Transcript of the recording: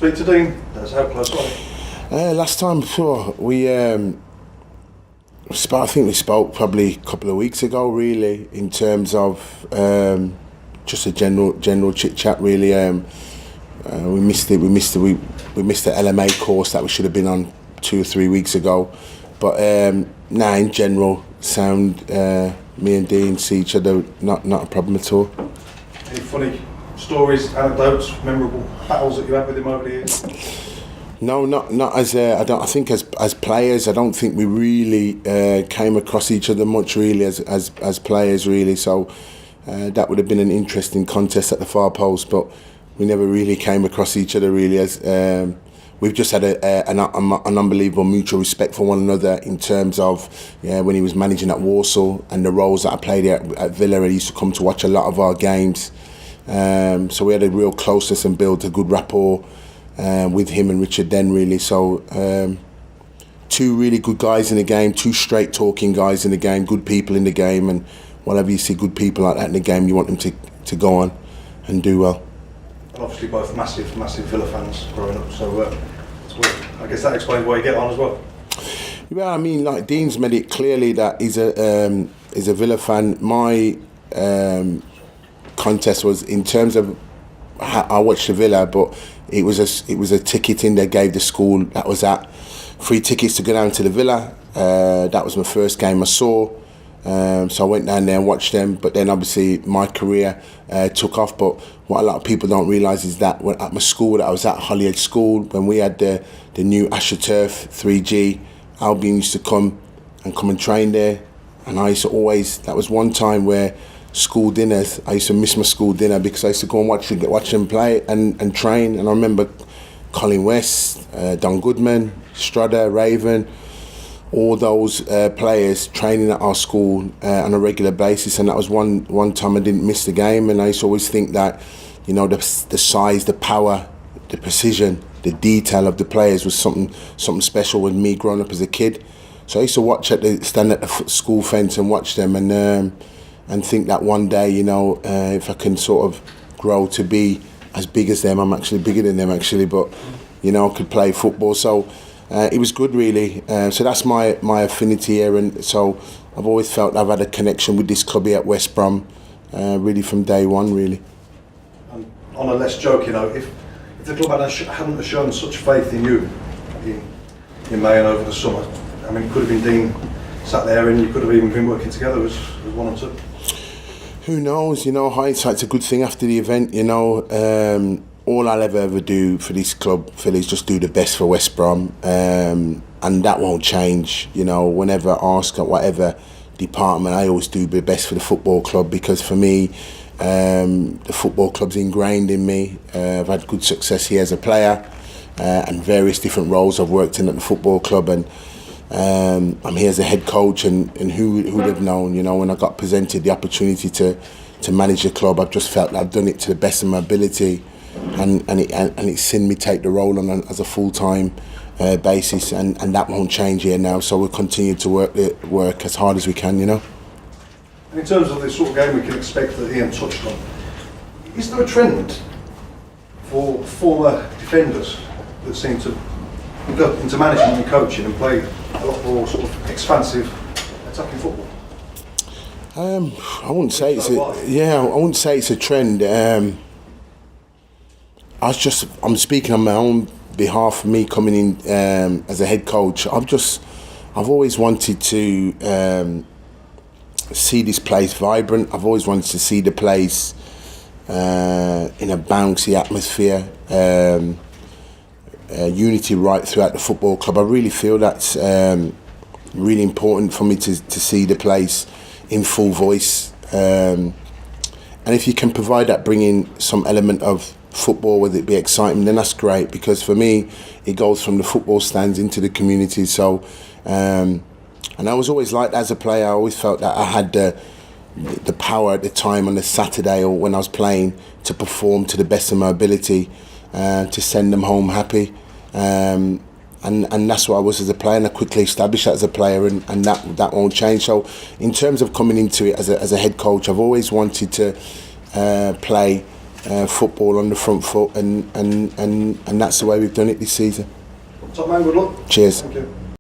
speak to Dean? That's how close are you? Last time, I think we spoke probably a couple of weeks ago, really, in terms of just a general chit chat. Really, we missed the LMA course that we should have been on 2 or 3 weeks ago. But now, in general, me and Dean see each other, not a problem at all. Any funny stories, anecdotes, memorable battles that you had with him over the years? No, not as I think as players, I don't think we really came across each other much, really, as players, really. So that would have been an interesting contest at the far post, but we never really came across each other, really. As we've just had an unbelievable mutual respect for one another in terms of when he was managing at Walsall and the roles that I played at Villa. He used to come to watch a lot of our games, so we had a real closeness and built a good rapport with him and Richard then, really. So two really good guys in the game, two straight talking guys in the game, good people in the game, and whenever you see good people like that in the game, you want them to go on and do well. And obviously both massive Villa fans growing up, so I guess that explains why you get on as well. Yeah, I mean, like Dean's made it clearly that he's a Villa fan. My contest was in terms of I watched the Villa, but it was a ticket in they gave the school that was at free tickets to go down to the Villa. That was my first game I saw, so I went down there and watched them. But then obviously my career took off. But what a lot of people don't realise is that when at my school that I was at, Holyhead School, when we had the new AstroTurf 3G, Albion used to come and train there, and I used to always. That was one time where school dinners, I used to miss my school dinner because I used to go and watch them play and train. And I remember Colin West, Don Goodman, Strudder, Raven, all those players training at our school on a regular basis. And that was one time I didn't miss the game. And I used to always think that, the size, the power, the precision, the detail of the players was something special with me growing up as a kid. So I used to stand at the school fence and watch them, and think that one day, if I can sort of grow to be as big as them, I'm actually bigger than them actually, but I could play football. So it was good, really. So that's my affinity here, and so I've always felt I've had a connection with this club here at West Brom, really from day one, really. And on a less joke, if the club hadn't shown such faith in you in May and over the summer, I mean, it could have been Dean sat there, and you could have even been working together as one or two. Who knows? Hindsight's a good thing after the event. All I'll ever do for this club, Phil, is just do the best for West Brom, and that won't change. Whenever asked at whatever department, I always do the best for the football club, because for me, the football club's ingrained in me. I've had good success here as a player, and various different roles I've worked in at the football club, and I'm here as a head coach, and who would have known, when I got presented the opportunity to manage the club, I've just felt that I've done it to the best of my ability, and it's seen me take the role on as a full-time basis, and that won't change here now. So we'll continue to work as hard as we can, And in terms of the sort of game we can expect that Ian touched on, is there a trend for former defenders that seem to go into management and coaching and play a lot more sort of expansive attacking football? I wouldn't say it's a trend. I'm speaking on my own behalf. For me coming in as a head coach, I've always wanted to see this place vibrant. I've always wanted to see the place in a bouncy atmosphere. Unity right throughout the football club. I really feel that's really important for me to see the place in full voice, and if you can provide that, bring in some element of football, whether it be excitement, then that's great, because for me it goes from the football stands into the community. So and I was always like that as a player. I always felt that I had the power at the time on a Saturday or when I was playing to perform to the best of my ability, to send them home happy, and that's what I was as a player, and I quickly established that as a player, and that won't change. So in terms of coming into it as a head coach, I've always wanted to play football on the front foot, and that's the way we've done it this season. Top man, good luck. Cheers. Thank you.